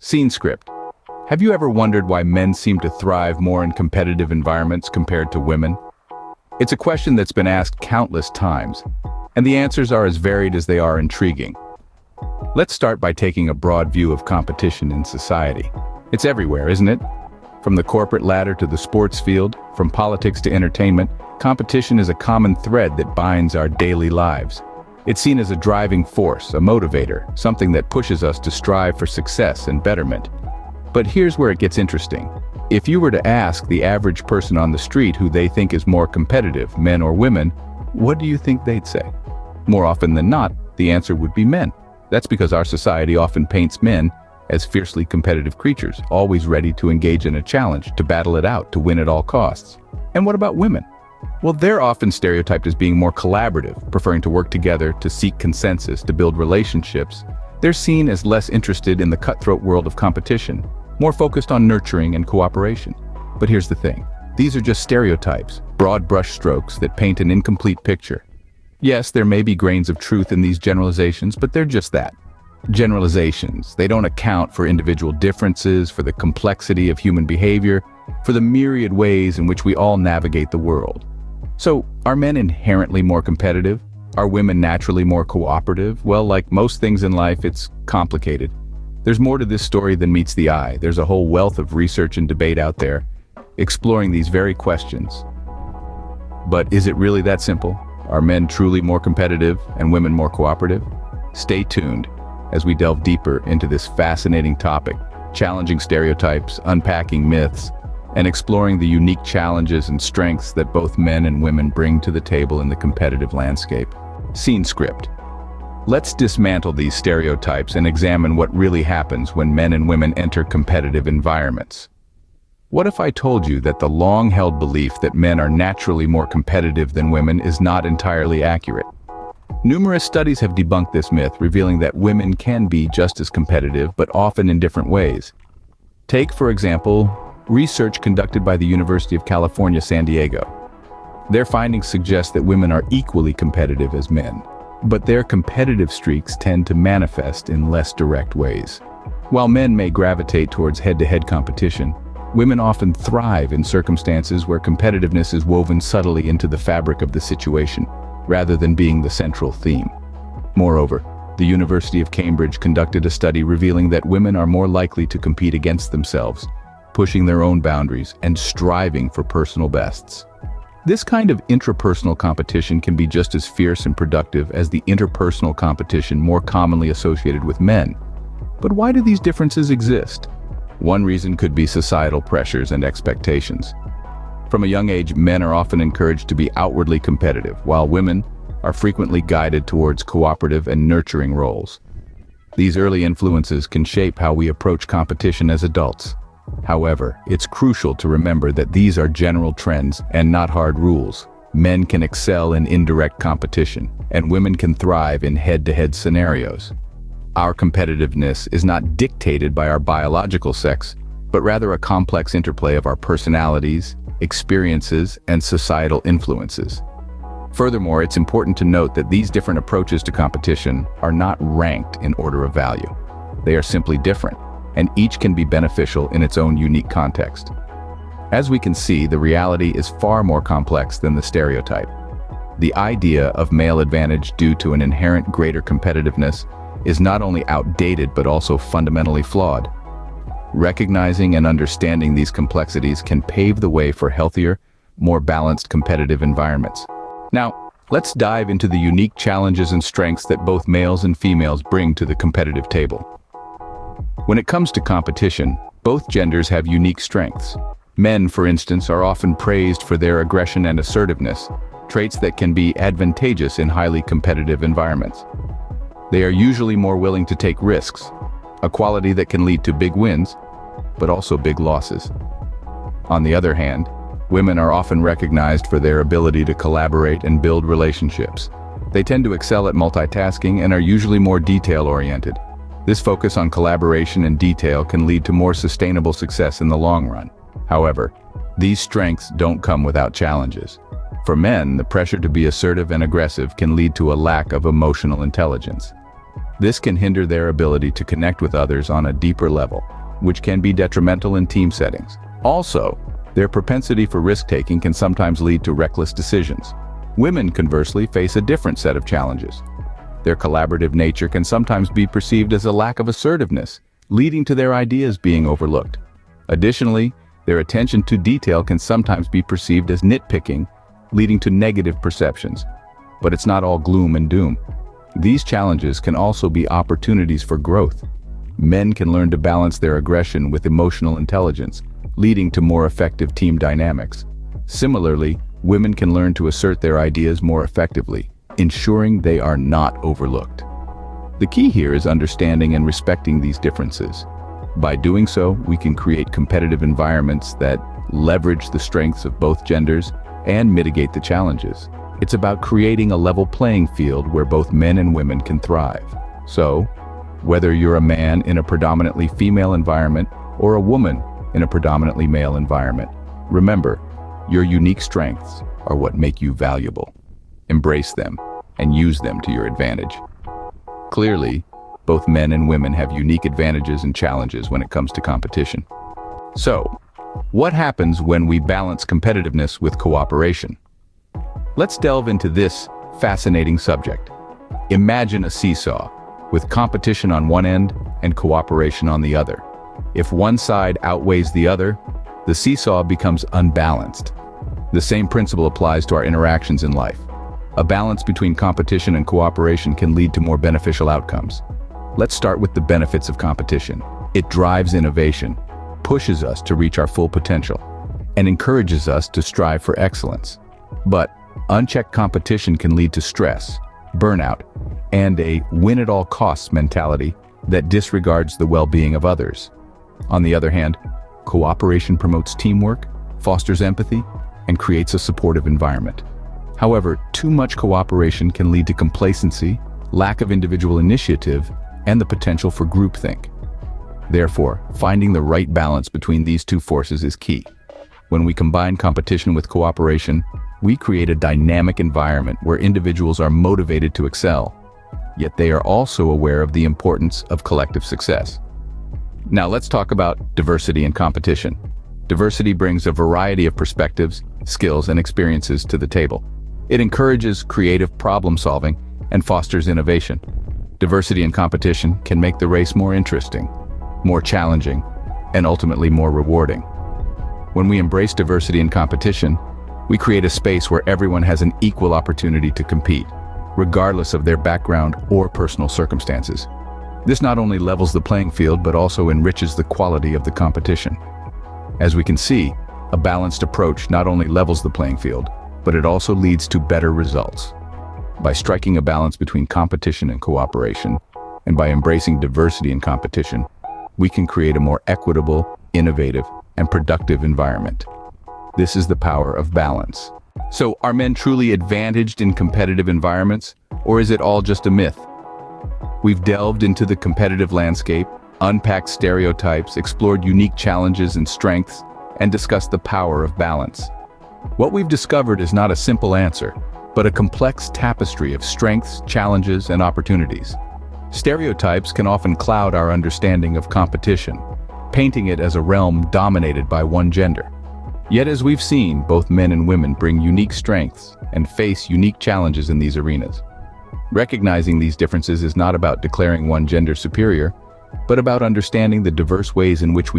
Scene script. Have you ever wondered why men seem to thrive more in competitive environments compared to women? It's a question that's been asked countless times, and the answers are as varied as they are intriguing. Let's start by taking a broad view of competition in society. It's everywhere, isn't it? From the corporate ladder to the sports field, from politics to entertainment, competition is a common thread that binds our daily lives. It's seen as a driving force, a motivator, something that pushes us to strive for success and betterment. But here's where it gets interesting. If you were to ask the average person on the street who they think is more competitive, men or women, what do you think they'd say? More often than not, the answer would be men. That's because our society often paints men as fiercely competitive creatures, always ready to engage in a challenge, to battle it out, to win at all costs. And what about women? Well, they're often stereotyped as being more collaborative, preferring to work together, to seek consensus, to build relationships. They're seen as less interested in the cutthroat world of competition, more focused on nurturing and cooperation. But here's the thing. These are just stereotypes, broad brushstrokes that paint an incomplete picture. Yes, there may be grains of truth in these generalizations, but they're just that. Generalizations. They don't account for individual differences, for the complexity of human behavior, for the myriad ways in which we all navigate the world. So, are men inherently more competitive? Are women naturally more cooperative? Well, like most things in life, it's complicated. There's more to this story than meets the eye. There's a whole wealth of research and debate out there, exploring these very questions. But is it really that simple? Are men truly more competitive and women more cooperative? Stay tuned as we delve deeper into this fascinating topic, challenging stereotypes, unpacking myths, and exploring the unique challenges and strengths that both men and women bring to the table in the competitive landscape. Scene script. Let's dismantle these stereotypes and examine what really happens when men and women enter competitive environments. What if I told you that the long-held belief that men are naturally more competitive than women is not entirely accurate? Numerous studies have debunked this myth, revealing that women can be just as competitive, but often in different ways. Take, for example, research conducted by the University of California, San Diego. Their findings suggest that women are equally competitive as men, but their competitive streaks tend to manifest in less direct ways. While men may gravitate towards head-to-head competition, women often thrive in circumstances where competitiveness is woven subtly into the fabric of the situation, rather than being the central theme. Moreover, the University of Cambridge conducted a study revealing that women are more likely to compete against themselves, pushing their own boundaries and striving for personal bests. This kind of intrapersonal competition can be just as fierce and productive as the interpersonal competition more commonly associated with men. But why do these differences exist? One reason could be societal pressures and expectations. From a young age, men are often encouraged to be outwardly competitive, while women are frequently guided towards cooperative and nurturing roles. These early influences can shape how we approach competition as adults. However, it's crucial to remember that these are general trends and not hard rules. Men can excel in indirect competition, and women can thrive in head-to-head scenarios. Our competitiveness is not dictated by our biological sex, but rather a complex interplay of our personalities, experiences, and societal influences. Furthermore, it's important to note that these different approaches to competition are not ranked in order of value. They are simply different, and each can be beneficial in its own unique context. As we can see, the reality is far more complex than the stereotype. The idea of male advantage due to an inherent greater competitiveness is not only outdated but also fundamentally flawed. Recognizing and understanding these complexities can pave the way for healthier, more balanced competitive environments. Now, let's dive into the unique challenges and strengths that both males and females bring to the competitive table. When it comes to competition, both genders have unique strengths. Men, for instance, are often praised for their aggression and assertiveness, traits that can be advantageous in highly competitive environments. They are usually more willing to take risks, a quality that can lead to big wins, but also big losses. On the other hand, women are often recognized for their ability to collaborate and build relationships. They tend to excel at multitasking and are usually more detail-oriented. This focus on collaboration and detail can lead to more sustainable success in the long run. However, these strengths don't come without challenges. For men, the pressure to be assertive and aggressive can lead to a lack of emotional intelligence. This can hinder their ability to connect with others on a deeper level, which can be detrimental in team settings. Also, their propensity for risk-taking can sometimes lead to reckless decisions. Women, conversely, face a different set of challenges. Their collaborative nature can sometimes be perceived as a lack of assertiveness, leading to their ideas being overlooked. Additionally, their attention to detail can sometimes be perceived as nitpicking, leading to negative perceptions. But it's not all gloom and doom. These challenges can also be opportunities for growth. Men can learn to balance their aggression with emotional intelligence, leading to more effective team dynamics. Similarly, women can learn to assert their ideas more effectively, ensuring they are not overlooked. The key here is understanding and respecting these differences. By doing so, we can create competitive environments that leverage the strengths of both genders and mitigate the challenges. It's about creating a level playing field where both men and women can thrive. So, whether you're a man in a predominantly female environment or a woman in a predominantly male environment, remember, your unique strengths are what make you valuable. Embrace them and use them to your advantage. Clearly, both men and women have unique advantages and challenges when it comes to competition. So, what happens when we balance competitiveness with cooperation? Let's delve into this fascinating subject. Imagine a seesaw, with competition on one end and cooperation on the other. If one side outweighs the other, the seesaw becomes unbalanced. The same principle applies to our interactions in life. A balance between competition and cooperation can lead to more beneficial outcomes. Let's start with the benefits of competition. It drives innovation, pushes us to reach our full potential, and encourages us to strive for excellence. But unchecked competition can lead to stress, burnout, and a win-at-all-costs mentality that disregards the well-being of others. On the other hand, cooperation promotes teamwork, fosters empathy, and creates a supportive environment. However, too much cooperation can lead to complacency, lack of individual initiative, and the potential for groupthink. Therefore, finding the right balance between these two forces is key. When we combine competition with cooperation, we create a dynamic environment where individuals are motivated to excel, yet they are also aware of the importance of collective success. Now let's talk about diversity and competition. Diversity brings a variety of perspectives, skills, and experiences to the table. It encourages creative problem-solving and fosters innovation. Diversity and competition can make the race more interesting, more challenging, and ultimately more rewarding. When we embrace diversity and competition, we create a space where everyone has an equal opportunity to compete, regardless of their background or personal circumstances. This not only levels the playing field, but also enriches the quality of the competition. As we can see, a balanced approach not only levels the playing field, but it also leads to better results. By striking a balance between competition and cooperation, and by embracing diversity in competition, we can create a more equitable, innovative, and productive environment. This is the power of balance. So, are men truly advantaged in competitive environments, or is it all just a myth? We've delved into the competitive landscape, unpacked stereotypes, explored unique challenges and strengths, and discussed the power of balance. What we've discovered is not a simple answer, but a complex tapestry of strengths, challenges, and opportunities. Stereotypes can often cloud our understanding of competition, painting it as a realm dominated by one gender. Yet as we've seen, both men and women bring unique strengths and face unique challenges in these arenas. Recognizing these differences is not about declaring one gender superior, but about understanding the diverse ways in which we